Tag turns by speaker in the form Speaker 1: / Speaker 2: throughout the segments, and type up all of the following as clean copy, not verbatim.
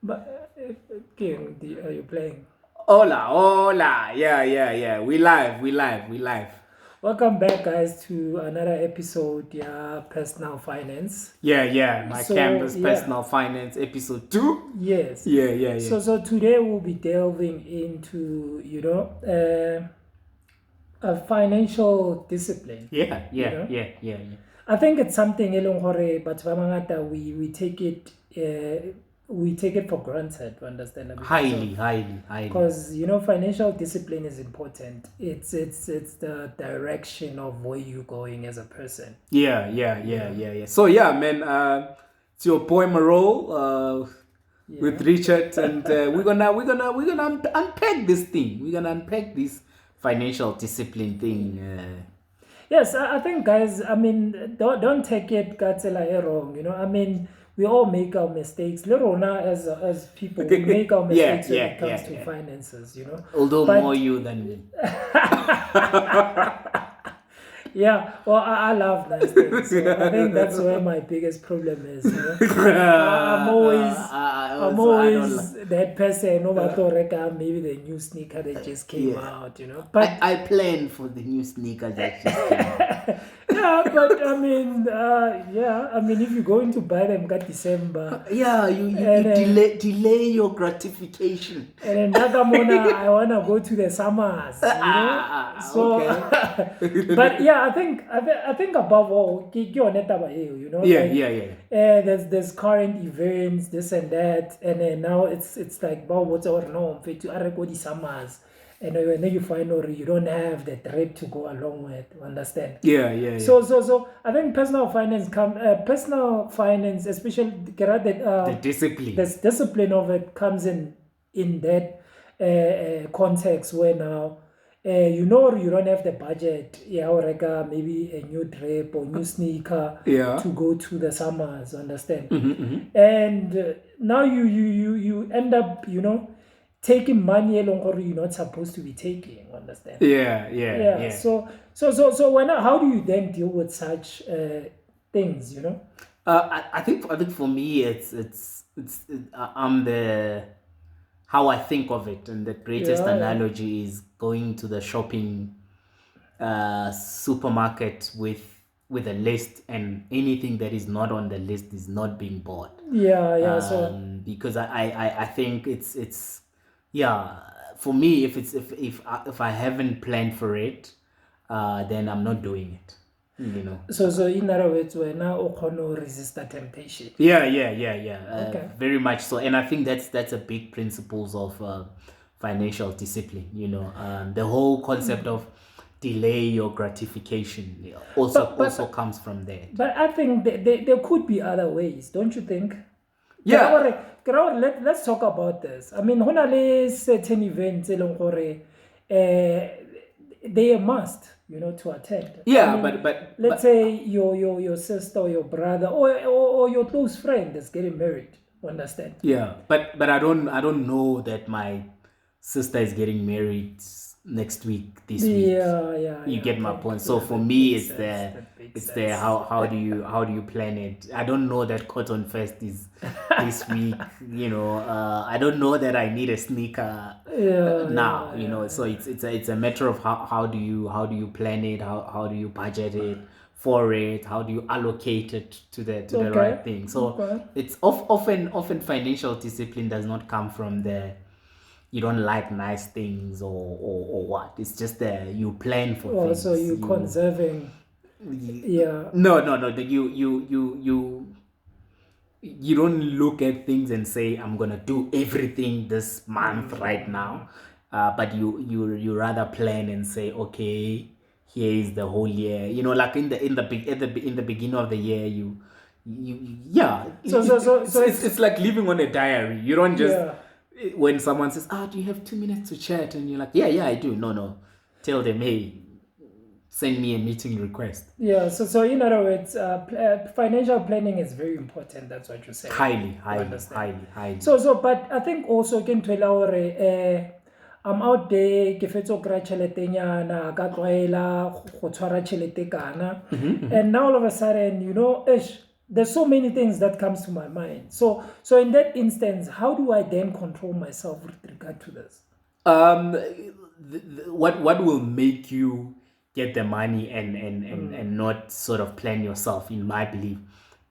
Speaker 1: But King, are you playing?
Speaker 2: Hola, hola. Yeah. We live.
Speaker 1: Welcome back, guys, to another episode. Yeah, personal finance.
Speaker 2: Yeah. My
Speaker 1: So
Speaker 2: campus
Speaker 1: yeah,
Speaker 2: personal finance episode 2.
Speaker 1: yes.
Speaker 2: Yeah.
Speaker 1: So today we'll be delving into a financial discipline.
Speaker 2: Yeah.
Speaker 1: I think it's something elong hore but we take it we take it for granted. To understand
Speaker 2: Highly.
Speaker 1: because financial discipline is important. It's the direction of where you're going as a person.
Speaker 2: Yeah. So yeah, man, it's your boy Marol, with
Speaker 1: Yeah.
Speaker 2: Richard, and we're gonna unpack this thing. We're gonna unpack this financial discipline thing.
Speaker 1: Yes, I think, guys, I mean, don't take it Katsela wrong. I mean, we all make our mistakes. Lorona, as people, we make our mistakes when it comes to
Speaker 2: Yeah.
Speaker 1: finances.
Speaker 2: Although more
Speaker 1: But
Speaker 2: you than me.
Speaker 1: yeah, well, I love nice things. So I think that's where my biggest problem is. I'm always, I'm
Speaker 2: So I don't
Speaker 1: always that person. No matter maybe the new sneaker that just came
Speaker 2: Yeah.
Speaker 1: out. But
Speaker 2: I plan for the new sneaker that just came out.
Speaker 1: yeah, but I mean, if you're going to buy them got December,
Speaker 2: Yeah, you
Speaker 1: and then
Speaker 2: delay your gratification.
Speaker 1: and then Nagamona, I wanna go to the summers.
Speaker 2: Okay.
Speaker 1: But yeah, I think above all,
Speaker 2: Yeah.
Speaker 1: there's current events, this and that, and then now it's like wow, what's our norm? To go the summers. And then you find out you don't have the trip to go along with. Understand?
Speaker 2: Yeah.
Speaker 1: So I think personal finance, especially
Speaker 2: The discipline.
Speaker 1: this discipline of it comes in that context where now you don't have the budget, or like maybe a new trip or new sneaker
Speaker 2: Yeah.
Speaker 1: to go to the summers. Understand?
Speaker 2: Mm-hmm.
Speaker 1: And now you end up taking money along or you're not supposed to be taking. Understand?
Speaker 2: Yeah.
Speaker 1: So when how do you then deal with such things?
Speaker 2: I think for me I'm the how I think of it, and the greatest
Speaker 1: Yeah.
Speaker 2: analogy is going to the shopping supermarket with a list, and anything that is not on the list is not being bought.
Speaker 1: So
Speaker 2: Because I think it's yeah, for me, if I haven't planned for it, then I'm not doing it.
Speaker 1: so in other words, we're now okono resist the temptation.
Speaker 2: Yeah.
Speaker 1: Okay.
Speaker 2: Very much so, and I think that's a big principles of financial discipline. The whole concept of delay your gratification also comes from there.
Speaker 1: But I think there could be other ways, don't you think?
Speaker 2: Yeah.
Speaker 1: Let's talk about this. I mean, honestly, certain events, they are must, to attend.
Speaker 2: Yeah,
Speaker 1: I mean,
Speaker 2: but
Speaker 1: let's say your sister or your brother or your close friend is getting married. Understand?
Speaker 2: yeah, but I don't know that my sister is getting married next week, this week.
Speaker 1: Yeah.
Speaker 2: You get my
Speaker 1: Okay.
Speaker 2: point. So
Speaker 1: Yeah,
Speaker 2: for
Speaker 1: that
Speaker 2: me,
Speaker 1: makes
Speaker 2: it's
Speaker 1: sense.
Speaker 2: the
Speaker 1: That makes
Speaker 2: it's
Speaker 1: sense.
Speaker 2: the how do you plan it? I don't know that Cotton Fest is this week. I don't know that I need a sneaker now. So it's a matter of how do you plan it? How do you budget it for it? How do you allocate it to the
Speaker 1: Okay.
Speaker 2: right thing? So
Speaker 1: Okay.
Speaker 2: it's often financial discipline does not come from the you don't like nice things or what. It's just that you plan for things.
Speaker 1: So you conserving. Yeah.
Speaker 2: No. You don't look at things and say I'm gonna do everything this month right now, but you rather plan and say, okay, here is the whole year. Like in the beginning of the year, you yeah. It's like living on a diary. You don't just when someone says, do you have 2 minutes to chat? And you're like, yeah, I do. No. Tell them, hey, send me a meeting request.
Speaker 1: Yeah, so in other words, financial planning is very important. That's what you're saying.
Speaker 2: Highly.
Speaker 1: But I think also can tell our I'm out there ke fetso kra tšheletenyana ka tlwaela go tshwara tšhelete kana, and now all of a sudden ish there's so many things that comes to my mind. So in that instance, how do I then control myself with regard to this?
Speaker 2: What will make you get the money and not sort of plan yourself, in my belief,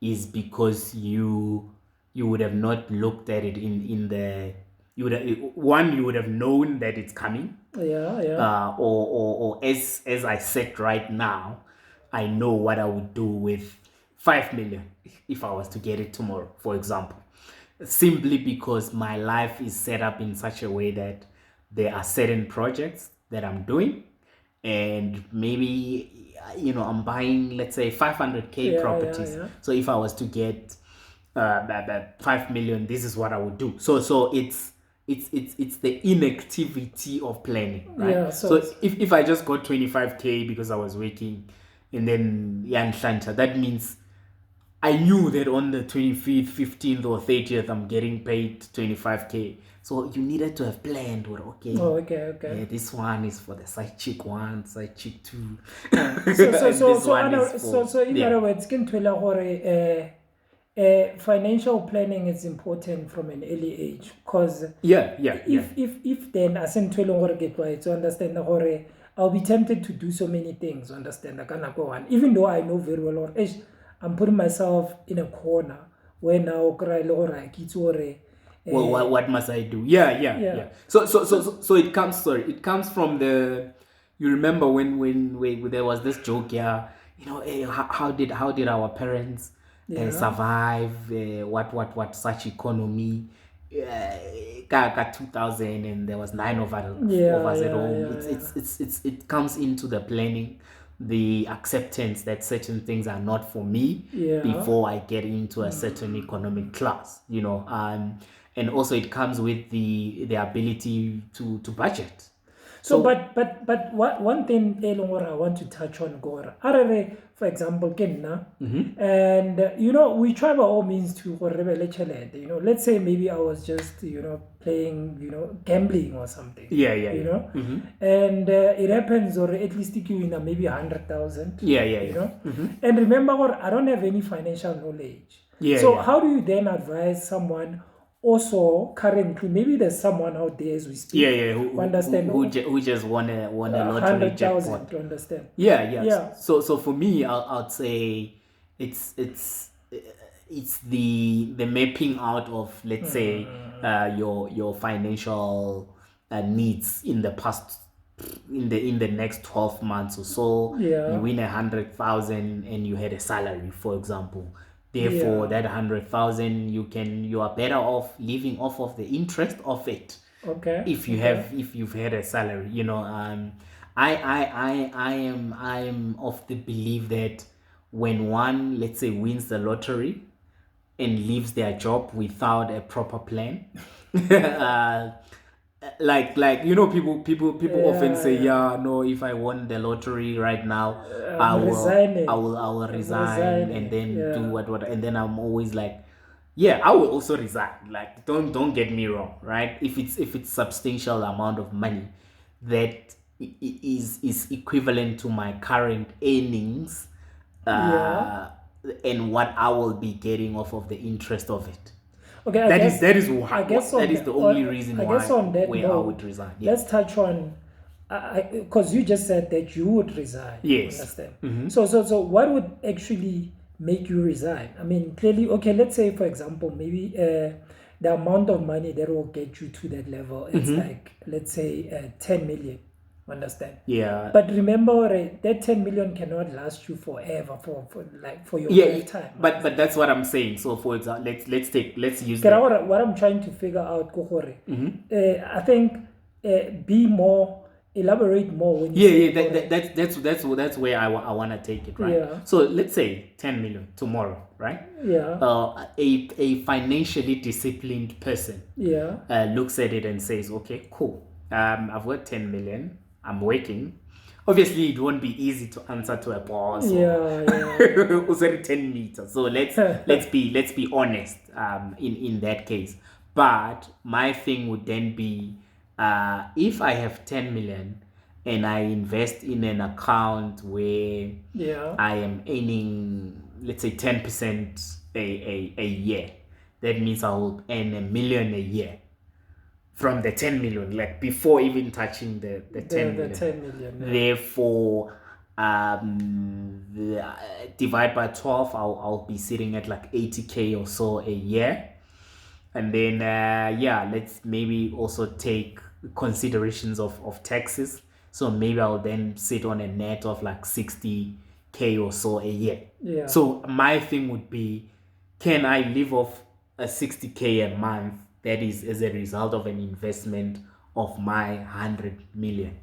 Speaker 2: is because you would have not looked at it in the you would have, one, you would have known that it's coming.
Speaker 1: Yeah.
Speaker 2: Or as I said right now, I know what I would do with 5 million if I was to get it tomorrow, for example. Simply because my life is set up in such a way that there are certain projects that I'm doing, and maybe I'm buying, let's say, 500k properties.
Speaker 1: Yeah.
Speaker 2: So if I was to get that 5 million, this is what I would do. So it's the inactivity of planning, right?
Speaker 1: Yeah,
Speaker 2: So if I just got 25k because I was working, and then that means I knew that on the 25th, 15th, or 30th, I'm getting paid 25k. So you needed to have planned, well, okay.
Speaker 1: Oh, okay.
Speaker 2: This one is for the side chick one, side chick two.
Speaker 1: So in other words, can tell financial planning is important from an early age, because if then as in get right to understand I'll be tempted to do so many things, understand one, even though I know very well or I'm putting myself in a corner where now
Speaker 2: well, what must I do? Yeah. So it comes from the. You remember when there was this joke, how did our parents survive? What such economy? 2000, and there was 9 of us at home. It comes into the planning, the acceptance that certain things are not for me before I get into a certain economic class, and also it comes with the ability to budget.
Speaker 1: So but what one thing I want to touch on, Gora, for example, Kenna, and we try by all means to let's say maybe I was just playing gambling or something, and it happens, or at least you maybe 100,000, and remember, I don't have any financial knowledge, so how do you then advise someone? Also, currently, maybe there's someone out there as we speak.
Speaker 2: Who just won a lottery jackpot.
Speaker 1: To understand.
Speaker 2: So for me, I'd say it's the mapping out of, let's say, your financial needs in the past, in the next 12 months or so. You win 100,000 and you had a salary, for example. Therefore, that 100,000, you are better off living off of the interest of it.
Speaker 1: Okay.
Speaker 2: If you've had a salary, I am of the belief that when one, let's say, wins the lottery and leaves their job without a proper plan, people often say, no, if I won the lottery right now, I will resign and then do what, and then I'm always like, I will also resign. Like, don't get me wrong, right? If it's substantial amount of money that is equivalent to my current earnings, and what I will be getting off of the interest of it.
Speaker 1: Okay,
Speaker 2: that is the only reason why I would resign.
Speaker 1: Let's touch on, because you just said that you would resign.
Speaker 2: Yes.
Speaker 1: Understand? So what would actually make you resign? I mean, clearly, okay, let's say, for example, maybe the amount of money that will get you to that level, it's like, let's say, 10 million. Understand?
Speaker 2: Yeah.
Speaker 1: But remember, that 10 million cannot last you forever for your lifetime.
Speaker 2: But that's what I'm saying. So for example, let's use
Speaker 1: that. What I'm trying to figure out, Kohore, I think elaborate more when you
Speaker 2: that's where I want to take it, right? So let's say 10 million tomorrow, right? A financially disciplined person looks at it and says, okay, cool, I've got 10 million, I'm working. Obviously, it won't be easy to answer to a boss. Who's 10 meters. So let's be honest. In that case, but my thing would then be, if I have 10 million and I invest in an account where I am earning, let's say 10% a year, that means I will earn $1 million a year from the 10 million, like before even touching the 10 million.
Speaker 1: 10 million. Yeah.
Speaker 2: Therefore, divide by 12, I'll be sitting at like 80K or so a year. And then, let's maybe also take considerations of taxes. So maybe I'll then sit on a net of like 60K or so a year.
Speaker 1: Yeah.
Speaker 2: So my thing would be, can I live off a 60K a month that is as a result of an investment of my 100 million?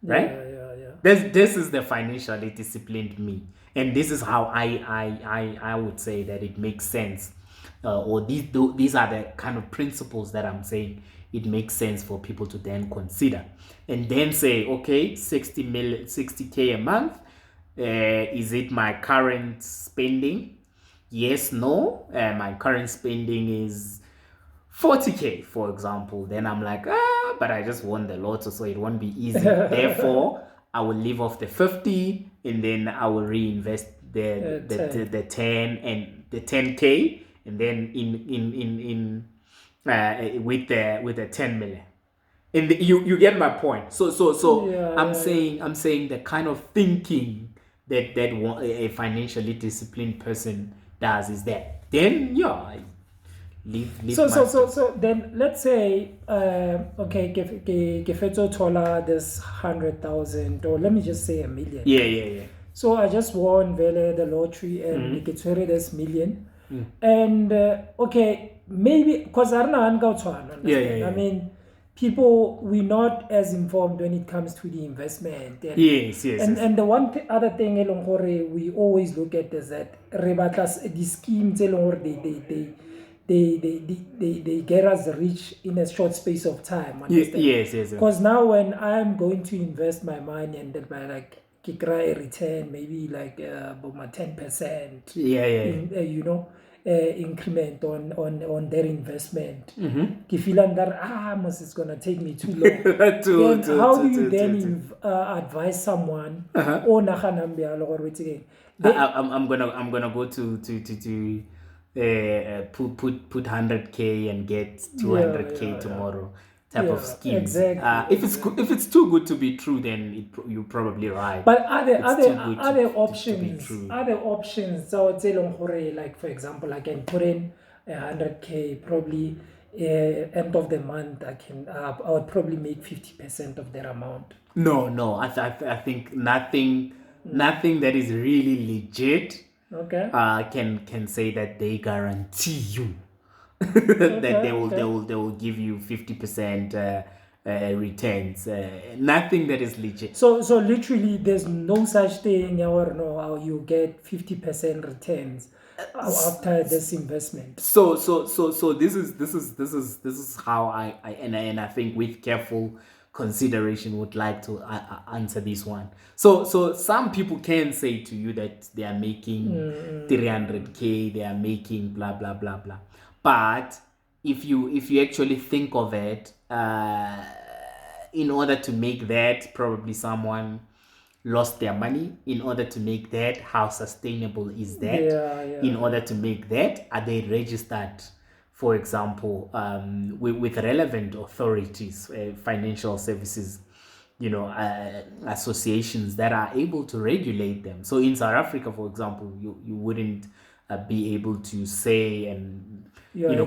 Speaker 2: Right?
Speaker 1: Yeah.
Speaker 2: This is the financially disciplined me. And this is how I would say that it makes sense. Or these are the kind of principles that I'm saying it makes sense for people to then consider. And then say, okay, 60K a month. Is it my current spending? Yes, no. My current spending is 40K, for example. Then I'm like, but I just won the lotto, so it won't be easy. Therefore, I will live off the 50 and then I will reinvest the 10 and the 10K, and then with the 10 million. And you get my point. So I'm saying the kind of thinking that a financially disciplined person does is that then
Speaker 1: so then let's say okay, Gefeto Tola this 100,000, or let me just say $1 million.
Speaker 2: Yeah.
Speaker 1: So I just won the lottery and get this million. And okay, maybe because I don't know,
Speaker 2: yeah.
Speaker 1: I mean, people, we're not as informed when it comes to the investment. And,
Speaker 2: yes.
Speaker 1: And the other thing we always look at is that the schemes they get us rich in a short space of time.
Speaker 2: Yes.
Speaker 1: Because now when I'm going to invest my money and then by like a return, maybe like about my 10%.
Speaker 2: Yeah.
Speaker 1: Increment on their investment. If feel that it's gonna take me too long. Then how do you then advise someone? Oh,
Speaker 2: I'm gonna go to put 100K and get 200K tomorrow. Type of schemes.
Speaker 1: Exactly.
Speaker 2: If it's too good to be true, then you're probably right.
Speaker 1: But are there options? Are there options? So like for example, I can put in 100K. Probably end of the month, I would probably make 50% of that amount.
Speaker 2: No. I think nothing that is really legit.
Speaker 1: Okay.
Speaker 2: Can say that they guarantee you that they will give you 50% returns. Nothing that is legit.
Speaker 1: So literally, there's no such thing, or no, how you get 50% returns after this investment.
Speaker 2: So this is how I I think with careful consideration would like to answer this one. So some people can say to you that they are making 300K, they are making blah blah blah blah. But if you actually think of it, in order to make that, probably someone lost their money. In order to make that, how sustainable is that? In order to make that, are they registered, for example, with relevant authorities, financial services, associations that are able to regulate them? So in South Africa, for example, you wouldn't be able to say and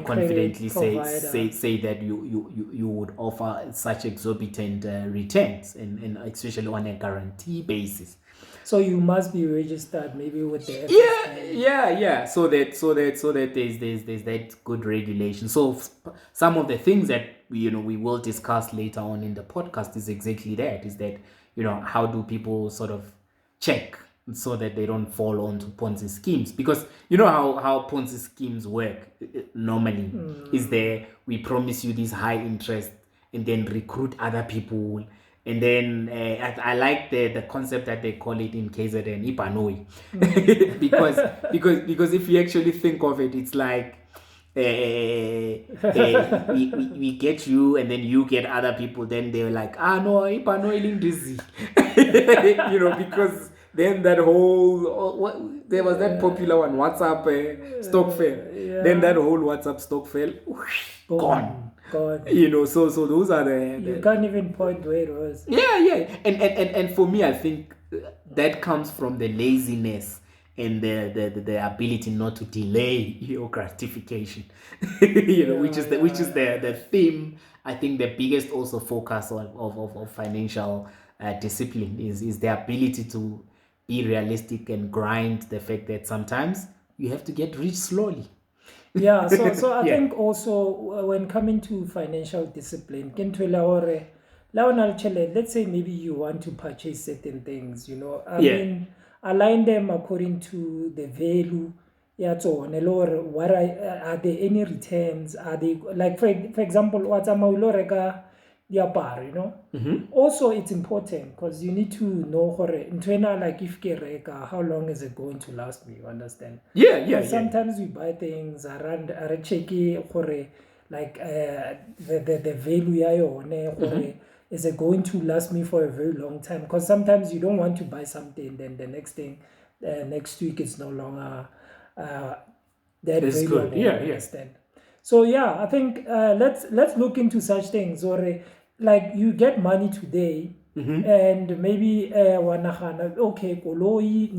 Speaker 2: confidently say that you would offer such exorbitant returns, and especially on a guarantee basis.
Speaker 1: So you must be registered maybe with the
Speaker 2: FSA. Yeah. So that there's that good regulation. So some of the things that we will discuss later on in the podcast is exactly that. Is that how do people sort of check so that they don't fall onto Ponzi schemes? Because how Ponzi schemes work normally is there we promise you this high interest and then recruit other people. And then I like the concept that they call it in KZN, Ipanoi. because if you actually think of it, it's like we get you and then you get other people. Then they're like, no, Ipanoi dizzy. Because then that whole there was that popular one, WhatsApp stock fell. Then that whole WhatsApp stock fell, whoosh, gone.
Speaker 1: Gone.
Speaker 2: So those are
Speaker 1: You can't even point where it was.
Speaker 2: Yeah. And for me, I think that comes from the laziness and the ability not to delay your gratification. Which is the theme. I think the biggest also focus of financial discipline is the ability to be realistic and grind the fact that sometimes you have to get rich slowly.
Speaker 1: Yeah, so I
Speaker 2: Yeah.
Speaker 1: think also when coming to financial discipline, let's say maybe you want to purchase certain things, I
Speaker 2: Yeah.
Speaker 1: mean, align them according to the value. Yeah, so what are there any returns? Are they like for example, what's a diaparo, Also, it's important because you need to know like if how long is it going to last me? You understand?
Speaker 2: Yeah.
Speaker 1: Sometimes we buy things around checky like the value is it going to last me for a very long time? Because sometimes you don't want to buy something, then the next thing next week it's no longer that
Speaker 2: It's
Speaker 1: valuable.
Speaker 2: good. Yeah.
Speaker 1: Understand? So yeah, I think let's look into such things. Or like you get money today, and maybe okay, koloi,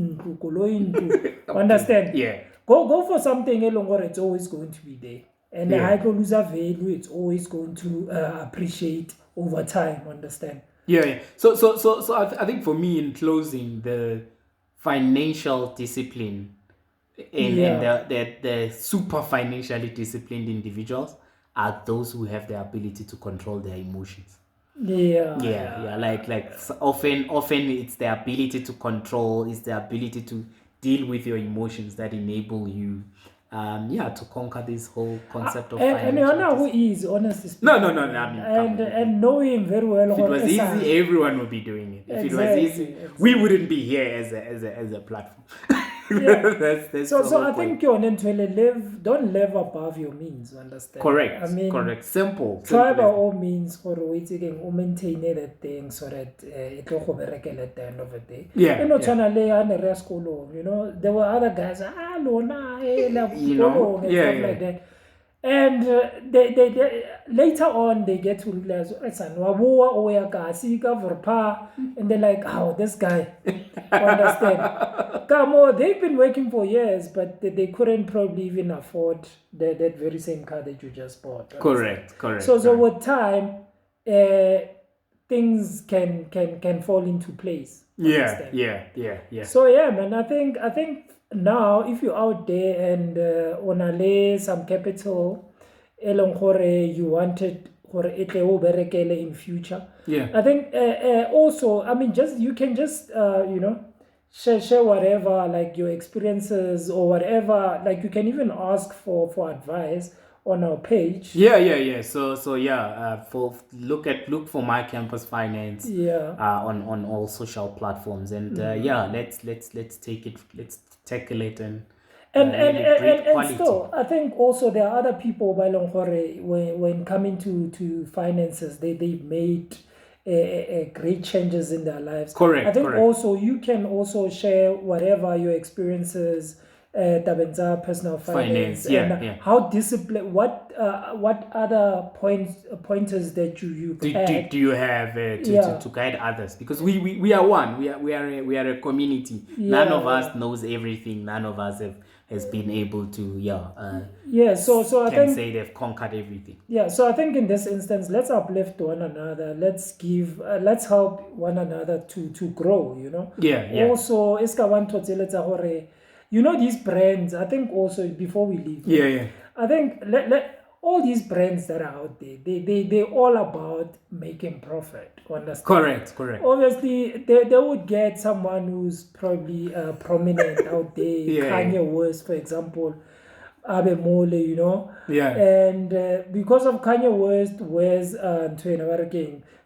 Speaker 1: understand?
Speaker 2: Yeah.
Speaker 1: Go for something along it's always going to be there. And the high lose value, it's always going to appreciate over time, understand?
Speaker 2: Yeah. So I think for me, in closing, the financial discipline and the super financially disciplined individuals are those who have the ability to control their emotions. Yeah. Like often it's the ability to control, it's the ability to deal with your emotions that enable you to conquer this whole concept of
Speaker 1: and you know who
Speaker 2: discipline.
Speaker 1: is honestly speaking.
Speaker 2: No, I mean, come on.
Speaker 1: And knowing him very well.
Speaker 2: If it was easy, everyone would be doing it. If it was easy, we wouldn't be here as a platform. That's
Speaker 1: so I think you're don't live above your means, understand?
Speaker 2: Correct.
Speaker 1: I mean,
Speaker 2: correct. Simple.
Speaker 1: Try by all means for maintain that thing so that it will at the end of the day.
Speaker 2: Yeah.
Speaker 1: There were other guys, like that. And they later on they get to realize and they're like, oh, this guy, understand? Come on, they've been working for years, but they couldn't probably even afford that very same car that you just bought.
Speaker 2: Correct.
Speaker 1: So with time, things can fall into place.
Speaker 2: Yeah.
Speaker 1: So yeah, man, I think now if you're out there and on some capital, you wanted in future.
Speaker 2: Yeah.
Speaker 1: I think also, I mean, you can just share whatever, like your experiences or whatever. Like you can even ask for advice on our page.
Speaker 2: Yeah. So look for Micampus Finance.
Speaker 1: Yeah.
Speaker 2: On all social platforms, and let's take it. Let's tackle it and
Speaker 1: still, I think also there are other people when coming to finances, they've made great changes in their lives.
Speaker 2: Correct.
Speaker 1: I think also you can also share whatever your experiences, tabenza personal finance, and how discipline. What other pointers that you
Speaker 2: do you have to guide others? Because we are one. We are a community. None of us knows everything. None of us has been able to so I think say they've conquered everything.
Speaker 1: Yeah, so I think in this instance, let's uplift one another. Let's help one another to grow.
Speaker 2: Yeah.
Speaker 1: Also, these brands. I think also before we leave.
Speaker 2: Yeah.
Speaker 1: I think all these brands that are out there, they're all about making profit. Understand?
Speaker 2: Correct.
Speaker 1: Obviously, they would get someone who's probably prominent out there. Kanye West, for example, Abe Mole,
Speaker 2: Yeah.
Speaker 1: And because of Kanye West wears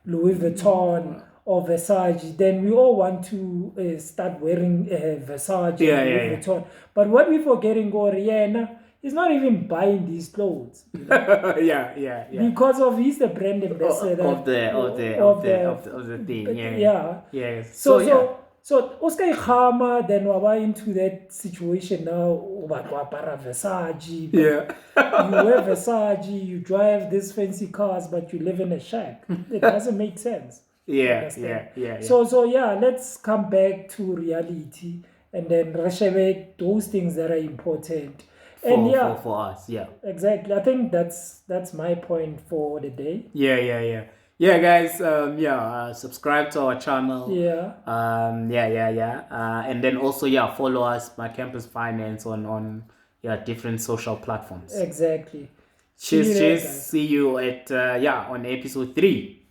Speaker 1: Louis Vuitton or Versace, then we all want to start wearing Versace and Louis Vuitton. But what we forgetting, Rihanna, he's not even buying these clothes.
Speaker 2: Yeah.
Speaker 1: Because he's the brand ambassador
Speaker 2: of the thing.
Speaker 1: Yeah.
Speaker 2: Yes.
Speaker 1: So Oscar Khama, then waba into that situation now. Para Versace, but
Speaker 2: Yeah.
Speaker 1: you wear Versace, you drive these fancy cars, but you live in a shack. It doesn't make sense. You
Speaker 2: Yeah,
Speaker 1: understand?
Speaker 2: yeah.
Speaker 1: So yeah, let's come back to reality and then resheve those things that are important. And yeah,
Speaker 2: For us, yeah.
Speaker 1: exactly. I think that's my point for the day.
Speaker 2: Yeah, guys, subscribe to our channel.
Speaker 1: Yeah,
Speaker 2: And then also, yeah, follow us, My Campus Finance, on different social platforms.
Speaker 1: exactly. See you
Speaker 2: Cheers,
Speaker 1: there,
Speaker 2: cheers.
Speaker 1: guys.
Speaker 2: See you at on episode 3.